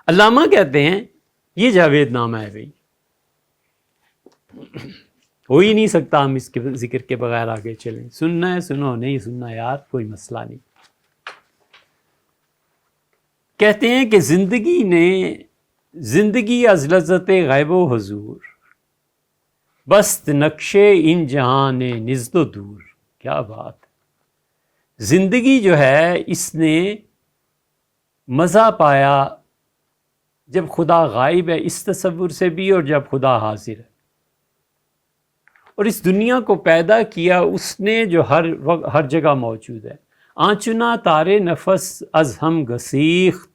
علامہ کہتے ہیں یہ جاوید نامہ ہے بھائی، ہو ہی نہیں سکتا ہم اس کے ذکر کے بغیر آگے چلیں، سننا ہے سنو، نہیں سننا یار کوئی مسئلہ نہیں۔ کہتے ہیں کہ زندگی از لذت غیب و حضور، بست نقشے ان جہان نزد و دور۔ کیا بات، زندگی جو ہے اس نے مزہ پایا جب خدا غائب ہے اس تصور سے بھی، اور جب خدا حاضر ہے، اور اس دنیا کو پیدا کیا اس نے جو ہر جگہ موجود ہے۔ آنچنا تارے نفس از ہم گسیخت،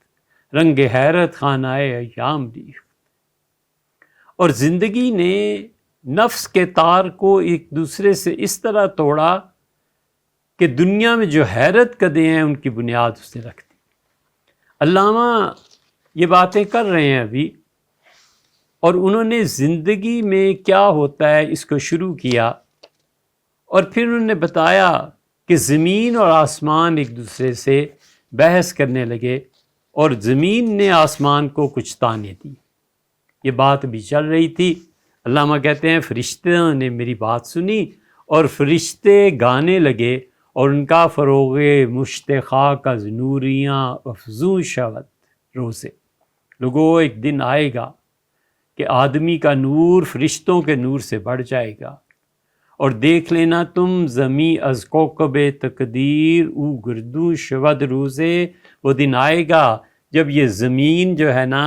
رنگ حیرت خانہ ایام ریخت۔ اور زندگی نے نفس کے تار کو ایک دوسرے سے اس طرح توڑا کہ دنیا میں جو حیرت کدے ہیں ان کی بنیاد اس نے رکھ دی۔ علامہ یہ باتیں کر رہے ہیں ابھی، اور انہوں نے زندگی میں کیا ہوتا ہے اس کو شروع کیا، اور پھر انہوں نے بتایا کہ زمین اور آسمان ایک دوسرے سے بحث کرنے لگے، اور زمین نے آسمان کو کچھ تانے دی۔ یہ بات بھی چل رہی تھی۔ علامہ کہتے ہیں فرشتوں نے میری بات سنی اور فرشتے گانے لگے، اور ان کا فروغ مشتخا کا نوریاں افزوں شود روزے۔ لوگوں ایک دن آئے گا کہ آدمی کا نور فرشتوں کے نور سے بڑھ جائے گا، اور دیکھ لینا تم زمیں از کوکب تقدیر او گردوں شود روزے۔ وہ دن آئے گا جب یہ زمین جو ہے نا،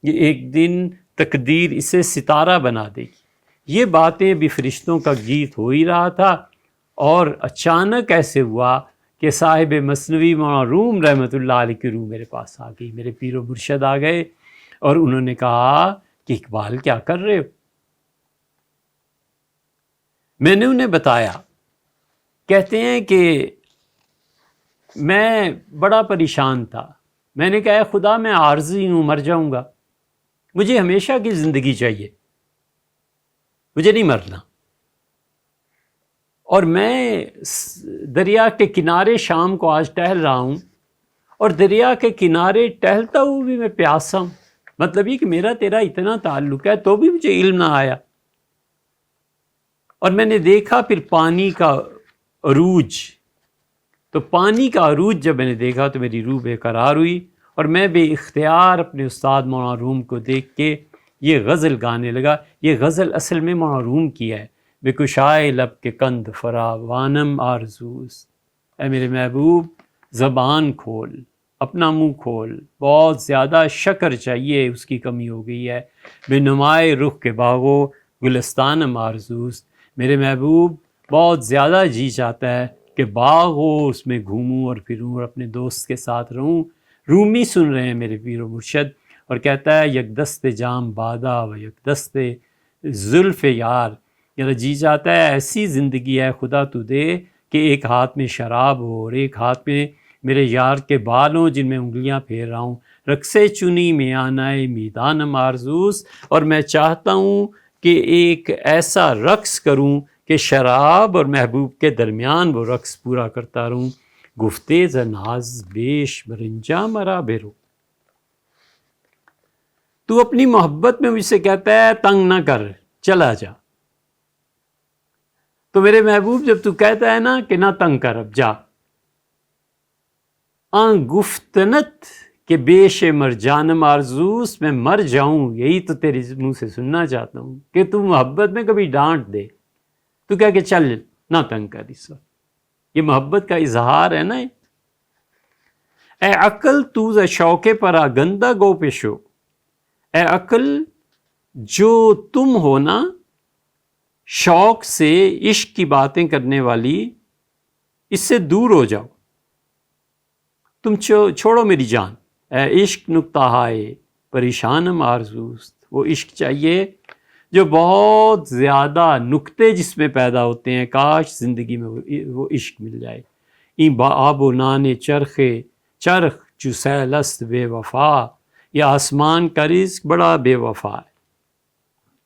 یہ ایک دن تقدیر اسے ستارہ بنا دے گی۔ یہ باتیں بھی فرشتوں کا گیت ہو ہی رہا تھا، اور اچانک ایسے ہوا کہ صاحب مثنوی مولانا روم رحمۃ اللہ علیہ کی روح میرے پاس آ گئی، میرے پیر و مرشد آ گئے، اور انہوں نے کہا کہ اقبال کیا کر رہے ہو؟ میں نے انہیں بتایا، کہتے ہیں کہ میں بڑا پریشان تھا، میں نے کہا خدا میں عارضی ہوں، مر جاؤں گا، مجھے ہمیشہ کی زندگی چاہیے، مجھے نہیں مرنا۔ اور میں دریا کے کنارے شام کو آج ٹہل رہا ہوں، اور دریا کے کنارے ٹہلتا ہوں بھی میں پیاسا ہوں، مطلب یہ کہ میرا تیرا اتنا تعلق ہے تو بھی مجھے علم نہ آیا۔ اور میں نے دیکھا پھر پانی کا عروج، تو پانی کا عروج جب میں نے دیکھا تو میری روح بے قرار ہوئی، اور میں بے اختیار اپنے استاد مولانا روم کو دیکھ کے یہ غزل گانے لگا۔ یہ غزل اصل میں مولانا روم کی ہے، بے کشائے لب کے کند فراوانم آرزوز۔ اے میرے محبوب زبان کھول، اپنا منہ کھول، بہت زیادہ شکر چاہیے، اس کی کمی ہو گئی ہے۔ بے نمائے رخ کے باغو گلستانم آرزوز۔ میرے محبوب بہت زیادہ جی چاہتا ہے کہ باغ ہو، اس میں گھوموں اور پھروں اور اپنے دوست کے ساتھ رہوں۔ رومی سن رہے ہیں میرے پیر و مرشد، اور کہتا ہے یک دست جام بادا و یک دست زلف یار۔ میرا جی چاہتا ہے ایسی زندگی ہے خدا تو دے کہ ایک ہاتھ میں شراب ہو اور ایک ہاتھ میں میرے یار کے بال ہوں جن میں انگلیاں پھیر رہا ہوں۔ رقصے چنی میں آنائے میدان آرزوز۔ اور میں چاہتا ہوں کہ ایک ایسا رقص کروں کہ شراب اور محبوب کے درمیان وہ رقص پورا کرتا رہوں۔ گفتے ز ناز بیش برنجا مرا بیرو۔ تو اپنی محبت میں مجھ سے کہتا ہے تنگ نہ کر، چلا جا۔ تو میرے محبوب جب تو کہتا ہے نا کہ نہ تنگ کر، اب جا۔ آن گفتنت کہ بیش مرجانم آرزوز، میں مر جاؤں یہی تو تیرے منہ سے سننا چاہتا ہوں، کہ تو محبت میں کبھی ڈانٹ دے، تو کہہ کہ چل نہ تنگ کر اس وقت۔ یہ محبت کا اظہار ہے نا۔ اے عقل تو ز شوق پر گندہ گو پیشو۔ اے عقل جو تم ہو نا شوق سے عشق کی باتیں کرنے والی، اس سے دور ہو جاؤ، تم چھوڑو میری جان۔ اے عشق نکتہ ہائے پریشانم آرزوست۔ وہ عشق چاہیے جو بہت زیادہ نکتے جس میں پیدا ہوتے ہیں، کاش زندگی میں وہ عشق مل جائے۔ این با آب و نان چرخ جو سیل است بے وفا۔ یہ آسمان کا رزق بڑا بے وفا ہے۔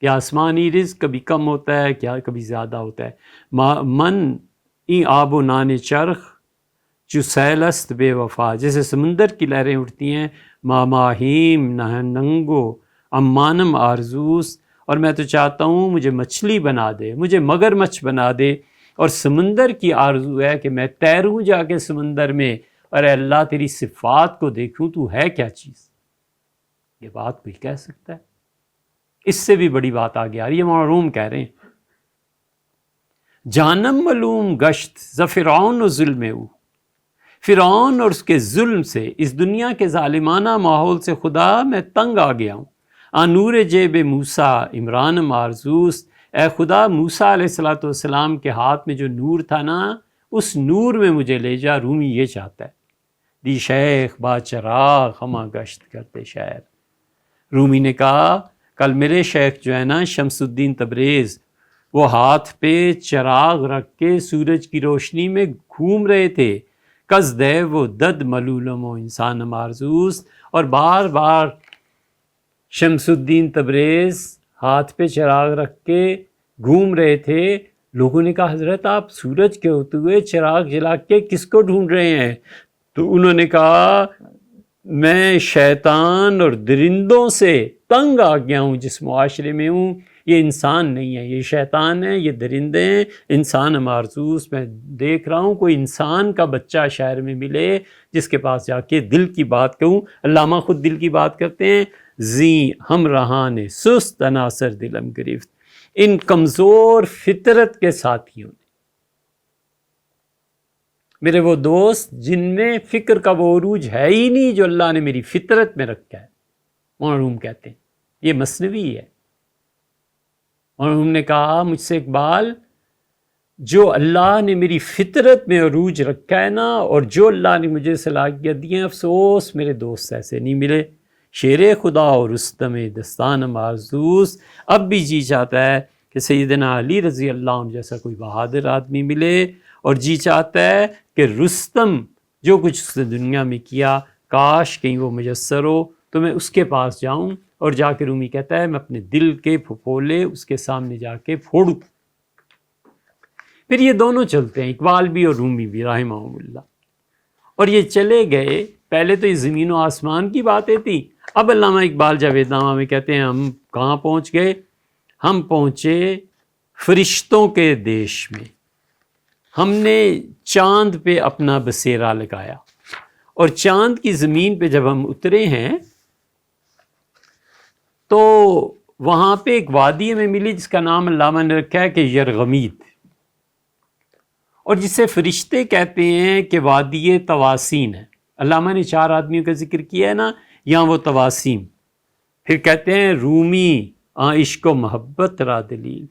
یہ آسمانی رزق کبھی کم ہوتا ہے، کیا کبھی زیادہ ہوتا ہے۔ من این آب و نان چرخ چسیل است بے وفا، جیسے سمندر کی لہریں اٹھتی ہیں، ماماہیم نہ ننگو امانم آرزوس، اور میں تو چاہتا ہوں مجھے مچھلی بنا دے، مجھے مگر مچھ بنا دے، اور سمندر کی آرزو ہے کہ میں تیروں جا کے سمندر میں، اور اے اللہ تیری صفات کو دیکھوں، تو ہے کیا چیز۔ یہ بات کوئی کہہ سکتا ہے؟ اس سے بھی بڑی بات آگے آ رہی ہے، مولانا روم کہہ رہے ہیں جانم ملوم گشت ز فرعون و ظلم او، فرعون اور اس کے ظلم سے، اس دنیا کے ظالمانہ ماحول سے خدا میں تنگ آ گیا ہوں۔ نور جیب موسیٰ عمران مارزوس، اے خدا موسیٰ علیہ السلام کے ہاتھ میں جو نور تھا نا، اس نور میں مجھے لے جا۔ رومی یہ چاہتا ہے، دی شیخ با چراغ ہمہ گشت کرتے شہر۔ رومی نے کہا کل میرے شیخ جو ہے نا شمس الدین تبریز، وہ ہاتھ پہ چراغ رکھ کے سورج کی روشنی میں گھوم رہے تھے، کز دے وہ دد ملولم و انسان مارزوس، اور بار بار شمس الدین تبریز ہاتھ پہ چراغ رکھ کے گھوم رہے تھے۔ لوگوں نے کہا حضرت آپ سورج کے ہوتے ہوئے چراغ جلا کے کس کو ڈھونڈ رہے ہیں؟ تو انہوں نے کہا میں شیطان اور درندوں سے تنگ آ گیا ہوں، جس معاشرے میں ہوں یہ انسان نہیں ہے، یہ شیطان ہے، یہ درندے ہیں، انسان مارزوس۔ میں دیکھ رہا ہوں کوئی انسان کا بچہ شہر میں ملے جس کے پاس جا کے دل کی بات کہوں۔ علامہ خود دل کی بات کرتے ہیں، زی ہم رہان سست عناصر دلم گرفت، ان کمزور فطرت کے ساتھیوں نے، میرے وہ دوست جن میں فکر کا وہ عروج ہے ہی نہیں جو اللہ نے میری فطرت میں رکھا ہے۔ مولانا روم کہتے ہیں یہ مثنوی ہے۔ مولانا روم نے کہا مجھ سے اقبال، جو اللہ نے میری فطرت میں عروج رکھا ہے نا، اور جو اللہ نے مجھے صلاحیت دی ہے، افسوس میرے دوست ایسے نہیں ملے۔ شیر خدا اور رستم دستان مارزوس، اب بھی جی چاہتا ہے کہ سیدنا علی رضی اللہ عنہ جیسا کوئی بہادر آدمی ملے، اور جی چاہتا ہے کہ رستم جو کچھ اس نے دنیا میں کیا کاش کہیں وہ میسر ہو تو میں اس کے پاس جاؤں۔ اور جا کے رومی کہتا ہے میں اپنے دل کے پھپھولے اس کے سامنے جا کے پھوڑوں۔ پھر یہ دونوں چلتے ہیں، اقبال بھی اور رومی بھی رحمہ اللہ، اور یہ چلے گئے۔ پہلے تو یہ زمین و آسمان کی باتیں تھیں، اب علامہ اقبال جاوید نامہ میں کہتے ہیں ہم کہاں پہنچ گئے؟ ہم پہنچے فرشتوں کے دیش میں۔ ہم نے چاند پہ اپنا بسیرا لگایا، اور چاند کی زمین پہ جب ہم اترے ہیں تو وہاں پہ ایک وادی میں ملی جس کا نام علامہ نے رکھا ہے کہ یرغمید، اور جسے فرشتے کہتے ہیں کہ وادی تواسین ہے۔ علامہ نے 4 آدمیوں کا ذکر کیا ہے نا، یہاں وہ تواسیم۔ پھر کہتے ہیں رومی عشق و محبت را دلیل،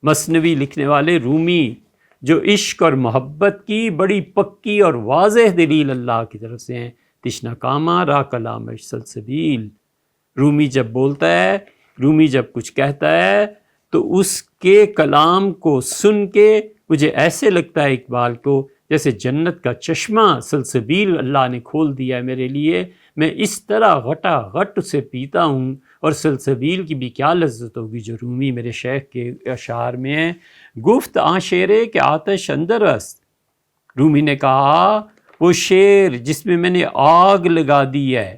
مثنوی لکھنے والے رومی جو عشق اور محبت کی بڑی پکی اور واضح دلیل اللہ کی طرف سے ہیں۔ تشنا کاما را کلام سلسبیل، رومی جب بولتا ہے، رومی جب کچھ کہتا ہے تو اس کے کلام کو سن کے مجھے ایسے لگتا ہے اقبال کو جیسے جنت کا چشمہ سلسبیل اللہ نے کھول دیا ہے میرے لیے، میں اس طرح غٹا غٹ سے پیتا ہوں۔ اور سلسبیل کی بھی کیا لذت ہوگی جو رومی میرے شیخ کے اشعار میں ہے۔ گفت آشیرے کہ آتش اندر است، رومی نے کہا وہ شیر جس میں میں نے آگ لگا دی ہے۔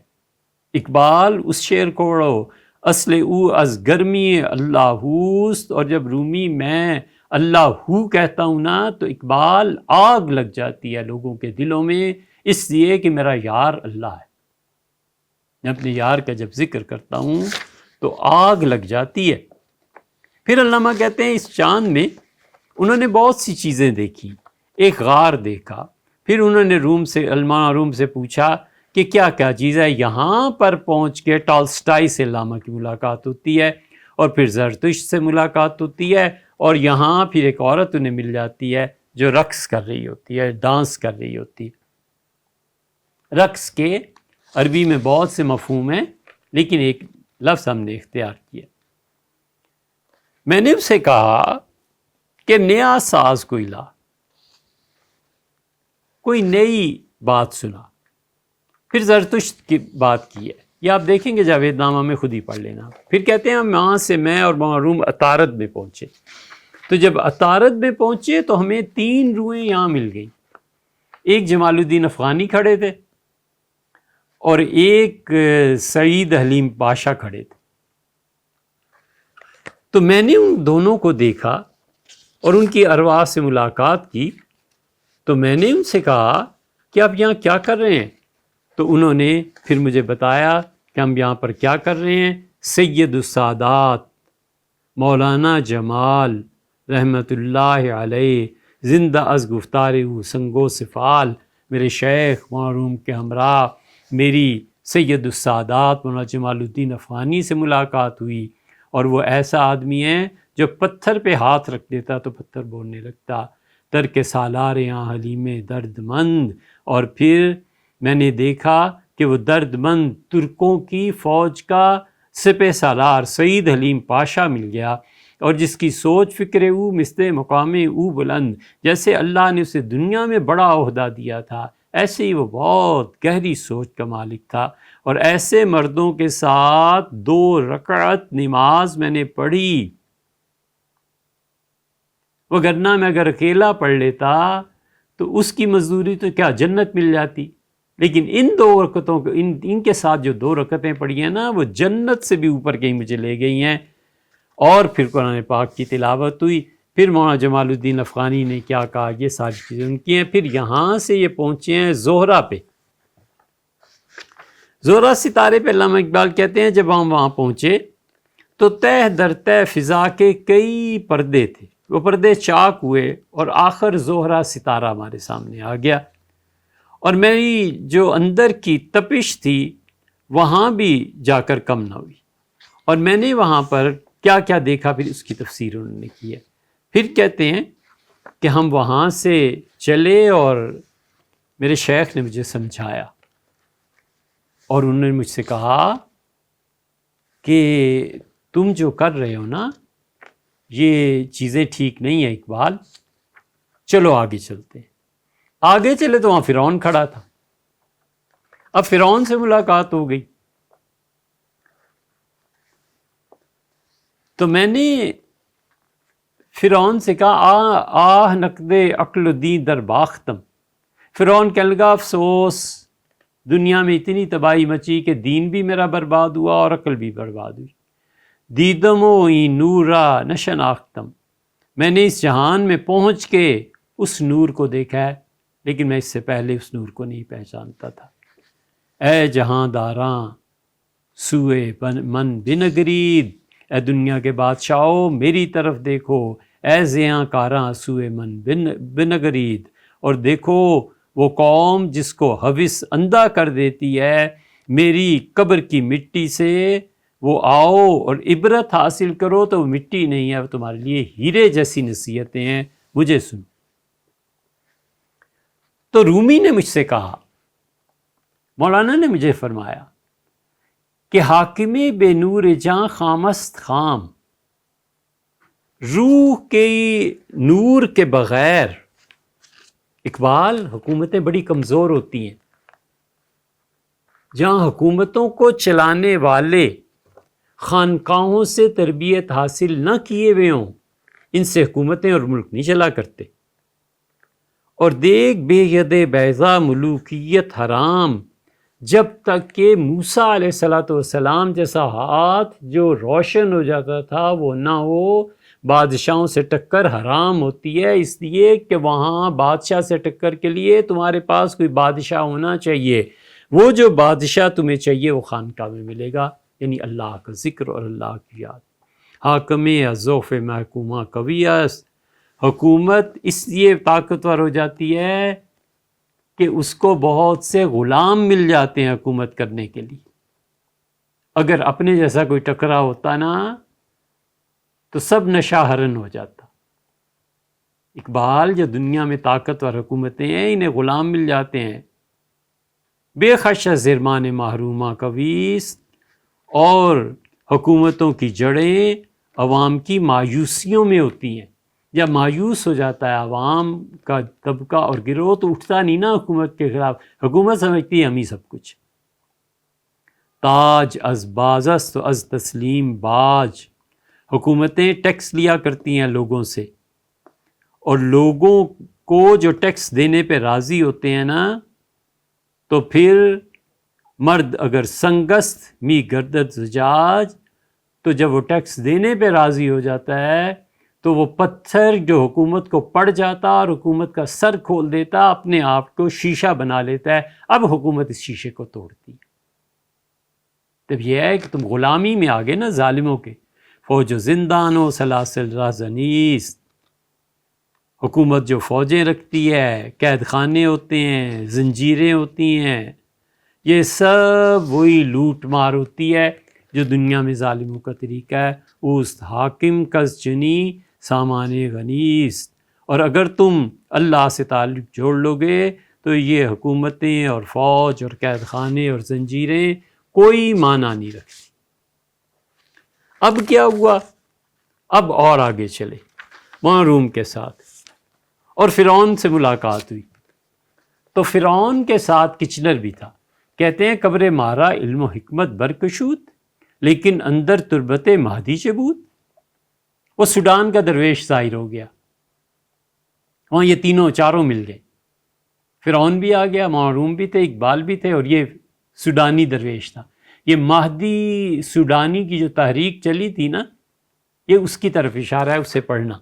اقبال اس شعر کو پڑھو، اصل او از گرمی اللہ ہوست، اور جب رومی میں اللہ ہو کہتا ہوں نا تو اقبال آگ لگ جاتی ہے لوگوں کے دلوں میں، اس لیے کہ میرا یار اللہ ہے۔ میں اپنے یار کا جب ذکر کرتا ہوں تو آگ لگ جاتی ہے۔ پھر علامہ کہتے ہیں اس چاند میں انہوں نے بہت سی چیزیں دیکھی، ایک غار دیکھا، پھر انہوں نے علامہ روم سے پوچھا کہ کیا کیا چیز ہے۔ یہاں پر پہنچ کے ٹالسٹائی سے علامہ کی ملاقات ہوتی ہے، اور پھر زرتشت سے ملاقات ہوتی ہے، اور یہاں پھر ایک عورت انہیں مل جاتی ہے جو رقص کر رہی ہوتی ہے، ڈانس کر رہی ہوتی ہے۔ رقص کے عربی میں بہت سے مفہوم ہیں، لیکن ایک لفظ ہم نے اختیار کیا۔ میں نے اسے کہا کہ نیا ساز کوئی لا، کوئی نئی بات سنا۔ پھر زرتشت کی بات کی ہے، یہ آپ دیکھیں گے جاوید نامہ میں، خود ہی پڑھ لینا۔ پھر کہتے ہیں وہاں سے میں اور معروم عطارد میں پہنچے، تو جب عطارد میں پہنچے تو ہمیں 3 روحیں یہاں مل گئیں۔ ایک جمال الدین افغانی کھڑے تھے اور ایک سعید حلیم پاشا کھڑے تھے. تو میں نے ان دونوں کو دیکھا اور ان کی ارواح سے ملاقات کی. تو میں نے ان سے کہا کہ آپ یہاں کیا کر رہے ہیں؟ تو انہوں نے پھر مجھے بتایا کہ ہم یہاں پر کیا کر رہے ہیں. سید السادات مولانا جمال رحمت اللہ علیہ زندہ از گفتار او سنگو سفال، میرے شیخ معروم کے ہمراہ میری سید السادات مولانا جمال الدین افغانی سے ملاقات ہوئی. اور وہ ایسا آدمی ہے جو پتھر پہ ہاتھ رکھ دیتا تو پتھر بولنے لگتا. ترک سالار یہاں حلیم درد مند. اور پھر میں نے دیکھا کہ وہ درد مند ترکوں کی فوج کا سپہ سالار سعید حلیم پاشا مل گیا، اور جس کی سوچ فکر او مثل مقام او بلند. جیسے اللہ نے اسے دنیا میں بڑا عہدہ دیا تھا، ایسے ہی وہ بہت گہری سوچ کا مالک تھا. اور ایسے مردوں کے ساتھ 2 رکعت نماز میں نے پڑھی، وگرنہ میں اگر اکیلا پڑھ لیتا تو اس کی مزدوری تو کیا جنت مل جاتی. لیکن ان 2 رکعتوں کو ان کے ساتھ جو 2 رکعتیں پڑھی ہیں نا، وہ جنت سے بھی اوپر کہیں مجھے لے گئی ہیں. اور پھر قرآن پاک کی تلاوت ہوئی. پھر مولانا جمال الدین افغانی نے کیا کہا، یہ ساری چیزیں ان کی ہیں. پھر یہاں سے یہ پہنچے ہیں زہرہ پہ. زہرہ ستارے پہ علامہ اقبال کہتے ہیں جب ہم وہاں پہنچے تو تہ در تہ فضا کے کئی پردے تھے، وہ پردے چاک ہوئے اور آخر زہرہ ستارہ ہمارے سامنے آ گیا. اور میری جو اندر کی تپش تھی وہاں بھی جا کر کم نہ ہوئی. اور میں نے وہاں پر کیا کیا دیکھا، پھر اس کی تفسیر انہوں نے کی ہے. پھر کہتے ہیں کہ ہم وہاں سے چلے اور میرے شیخ نے مجھے سمجھایا، اور انہوں نے مجھ سے کہا کہ تم جو کر رہے ہو نا یہ چیزیں ٹھیک نہیں ہیں اقبال، چلو آگے چلتے ہیں. آگے چلے تو وہاں فرعون کھڑا تھا. اب فرعون سے ملاقات ہو گئی. تو میں نے فرعون سے کہا آہ نقد عقل دی در باختم. فرعون کہنے لگا افسوس، دنیا میں اتنی تباہی مچی کہ دین بھی میرا برباد ہوا اور عقل بھی برباد ہوئی. دیدم و این نورا نشناختم، میں نے اس جہان میں پہنچ کے اس نور کو دیکھا ہے، لیکن میں اس سے پہلے اس نور کو نہیں پہچانتا تھا. اے جہاں داراں سوئے من بنگرید، اے دنیا کے بادشاہو میری طرف دیکھو. اے زیاں کاراں سوئے من بنگرید، اور دیکھو وہ قوم جس کو حوث اندھا کر دیتی ہے میری قبر کی مٹی سے، وہ آؤ اور عبرت حاصل کرو. تو وہ مٹی نہیں ہے، وہ تمہارے لیے ہیرے جیسی نصیحتیں ہیں، مجھے سن. تو رومی نے مجھ سے کہا، مولانا نے مجھے فرمایا کہ حاکم بے نور جاں خامست خام، روح کے نور کے بغیر اقبال حکومتیں بڑی کمزور ہوتی ہیں. جہاں حکومتوں کو چلانے والے خانقاہوں سے تربیت حاصل نہ کیے ہوئے ہوں، ان سے حکومتیں اور ملک نہیں چلا کرتے. اور دیکھ بے ید بیضا ملوکیت حرام، جب تک کہ موسیٰ علیہ السلام جیسا ہاتھ جو روشن ہو جاتا تھا وہ نہ ہو، بادشاہوں سے ٹکر حرام ہوتی ہے. اس لیے کہ وہاں بادشاہ سے ٹکر کے لیے تمہارے پاس کوئی بادشاہ ہونا چاہیے. وہ جو بادشاہ تمہیں چاہیے وہ خانقاہ میں ملے گا، یعنی اللہ کا ذکر اور اللہ کی یاد. حاکم ازوف محکومہ قویس، حکومت اس لیے طاقتور ہو جاتی ہے کہ اس کو بہت سے غلام مل جاتے ہیں حکومت کرنے کے لیے. اگر اپنے جیسا کوئی ٹکرا ہوتا نا تو سب نشہ ہرن ہو جاتا. اقبال جو دنیا میں طاقتور حکومتیں ہیں انہیں غلام مل جاتے ہیں. بے خش زرمان محرومہ کویس، اور حکومتوں کی جڑیں عوام کی مایوسیوں میں ہوتی ہیں. جب مایوس ہو جاتا ہے عوام کا طبقہ اور گروہ تو اٹھتا نہیں نا حکومت کے خلاف. حکومت سمجھتی ہے ہم ہی سب کچھ. تاج از باز است و از تسلیم باج، حکومتیں ٹیکس لیا کرتی ہیں لوگوں سے، اور لوگوں کو جو ٹیکس دینے پہ راضی ہوتے ہیں نا، تو پھر مرد اگر سنگست می گردد زجاج، تو جب وہ ٹیکس دینے پہ راضی ہو جاتا ہے تو وہ پتھر جو حکومت کو پڑ جاتا اور حکومت کا سر کھول دیتا، اپنے آپ کو شیشہ بنا لیتا ہے. اب حکومت اس شیشے کو توڑتی. تب یہ ہے کہ تم غلامی میں آگے نا ظالموں کے. فوج و زندان و سلاسل رازنیست، حکومت جو فوجیں رکھتی ہے، قید خانے ہوتے ہیں، زنجیریں ہوتی ہیں، یہ سب وہی لوٹ مار ہوتی ہے جو دنیا میں ظالموں کا طریقہ ہے. اوست حاکم کز چنی سامان غنیست. اور اگر تم اللہ سے تعلق جوڑ لو گے تو یہ حکومتیں اور فوج اور قید خانے اور زنجیریں کوئی معنی نہیں رکھتی. اب کیا ہوا؟ اب اور آگے چلے وہاں روم کے ساتھ، اور فرعون سے ملاقات ہوئی. تو فرعون کے ساتھ کچنر بھی تھا. کہتے ہیں قبر مارا علم و حکمت برکشود، لیکن اندر تربت مہدی چبود. وہ سوڈان کا درویش ظاہر ہو گیا. وہاں یہ تینوں چاروں مل گئے. فرعون بھی آ گیا، وہاں روم بھی تھے، اقبال بھی تھے، اور یہ سوڈانی درویش تھا. یہ مہدی سوڈانی کی جو تحریک چلی تھی نا، یہ اس کی طرف اشارہ ہے. اسے پڑھنا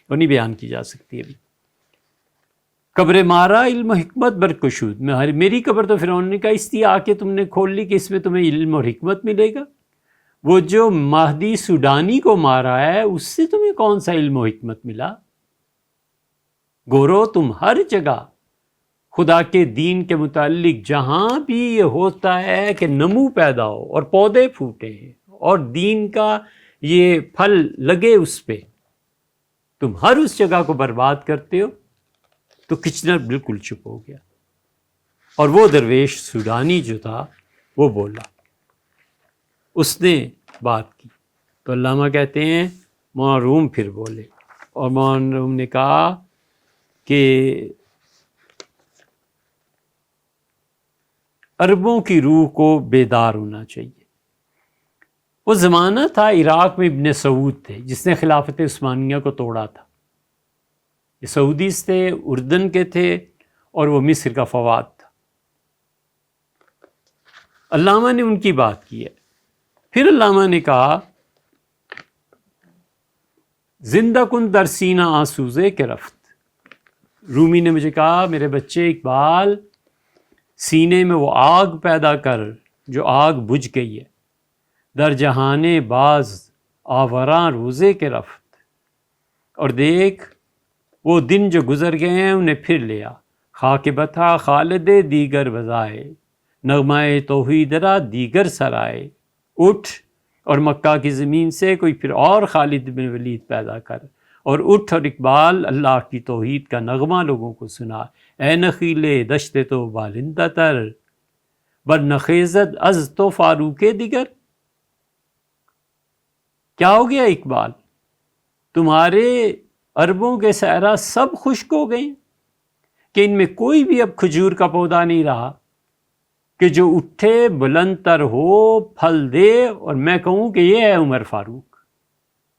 وہ نہیں بیان کی جا سکتی ابھی. قبر مارا علم و حکمت برکشود، میری قبر تو فرعون نے کہا اس لیے آ کے تم نے کھول لی کہ اس میں تمہیں علم اور حکمت ملے گا. وہ جو مہدی سوڈانی کو مارا ہے اس سے تمہیں کون سا علم و حکمت ملا؟ گورو تم ہر جگہ خدا کے دین کے متعلق جہاں بھی یہ ہوتا ہے کہ نمو پیدا ہو اور پودے پھوٹے اور دین کا یہ پھل لگے اس پہ، تم ہر اس جگہ کو برباد کرتے ہو. تو کچنر بالکل چپ ہو گیا، اور وہ درویش سوڈانی جو تھا وہ بولا، اس نے بات کی. تو علامہ کہتے ہیں مولانا روم پھر بولے، اور مولانا روم نے کہا کہ عربوں کی روح کو بیدار ہونا چاہیے. وہ زمانہ تھا عراق میں ابن سعود تھے جس نے خلافت عثمانیہ کو توڑا تھا. یہ سعودیز تھے، اردن کے تھے، اور وہ مصر کا فواد تھا. علامہ نے ان کی بات کی ہے. پھر علامہ نے کہا زندہ کن در سینہ آسوزے کے رفت. رومی نے مجھے کہا میرے بچے اقبال، سینے میں وہ آگ پیدا کر جو آگ بجھ گئی ہے. در جہانے باز آوراں روزے کے رفت. اور دیکھ وہ دن جو گزر گئے ہیں انہیں پھر لیا. خاک بتھا خالد دیگر بزائے، نغمہ توحید را دیگر سرائے. اٹھ اور مکہ کی زمین سے کوئی پھر اور خالد بن ولید پیدا کر، اور اٹھ اور اقبال اللہ کی توحید کا نغمہ لوگوں کو سنا. اے نخیلے دشت تو بالندہ تر، بر نخیزد از تو فاروق دیگر. کیا ہو گیا اقبال؟ تمہارے عربوں کے صحرا سب خشک ہو گئے کہ ان میں کوئی بھی اب کھجور کا پودا نہیں رہا کہ جو اٹھے بلند تر ہو پھل دے اور میں کہوں کہ یہ ہے عمر فاروق.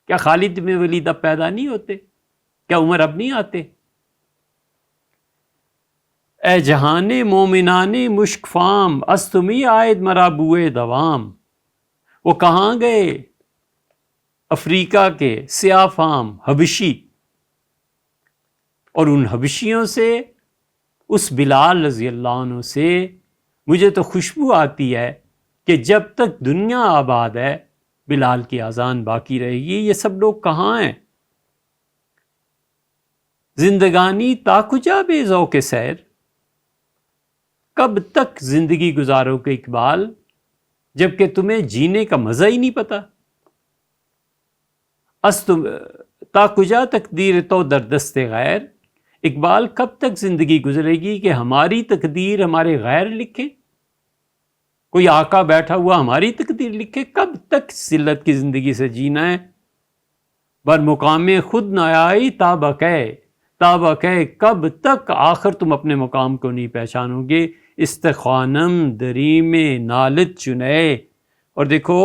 کیا خالد بن ولید اب پیدا نہیں ہوتے؟ کیا عمر اب نہیں آتے؟ اے جہان مومنان مشک فام، از تمہیں آئد مرا بوئے دوام. وہ کہاں گئے؟ افریقہ کے سیاہ فام حبشی، اور ان حبشیوں سے اس بلال رضی اللہ عنہ سے مجھے تو خوشبو آتی ہے کہ جب تک دنیا آباد ہے بلال کی اذان باقی رہے گی. یہ سب لوگ کہاں ہیں؟ زندگانی تا کجا بے ذوق سیر، کب تک زندگی گزارو کہ اقبال جب کہ تمہیں جینے کا مزہ ہی نہیں پتا. تا کجا تقدیر تو در دست غیر. اقبال کب تک زندگی گزرے گی کہ ہماری تقدیر ہمارے غیر لکھے؟ کوئی آقا بیٹھا ہوا ہماری تقدیر لکھے؟ کب تک ذلت کی زندگی سے جینا ہے؟ بر مقام خود نہ آئی تابقے، کب تک آخر تم اپنے مقام کو نہیں پہچانو گے؟ استخوانم دریم نالت چنے. اور دیکھو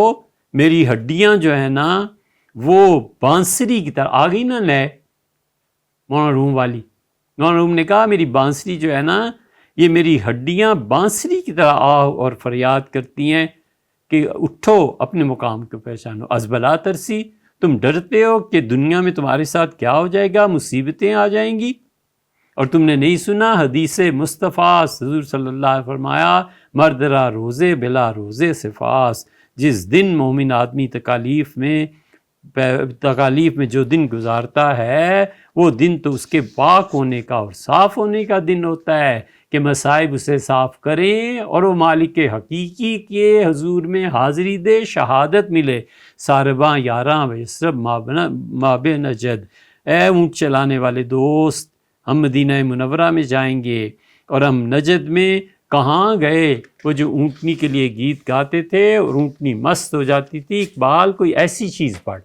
میری ہڈیاں جو ہیں نا وہ بانسری کی طرح آ گئی نا لے مولانا روم والی. اور انہوں نے کہا میری بانسری جو ہے نا، یہ میری ہڈیاں بانسری کی طرح آہ اور فریاد کرتی ہیں کہ اٹھو، اپنے مقام کو پہچانو۔ ازبلا ترسی، تم ڈرتے ہو کہ دنیا میں تمہارے ساتھ کیا ہو جائے گا، مصیبتیں آ جائیں گی، اور تم نے نہیں سنا حدیث مصطفیٰ حضور صلی اللہ علیہ وسلم فرمایا مرد را روزے بلا روزے سے فاس، جس دن مومن آدمی تکالیف میں جو دن گزارتا ہے وہ دن تو اس کے پاک ہونے کا اور صاف ہونے کا دن ہوتا ہے کہ مصائب اسے صاف کریں اور وہ مالک حقیقی کے حضور میں حاضری دے، شہادت ملے۔ سارباں یاراں و یسرب ماب نجد، اے اونٹ چلانے والے دوست، ہم مدینہ منورہ میں جائیں گے، اور ہم نجد میں کہاں گئے؟ وہ جو اونٹنی کے لیے گیت گاتے تھے اور اونٹنی مست ہو جاتی تھی، اقبال کوئی ایسی چیز پڑھ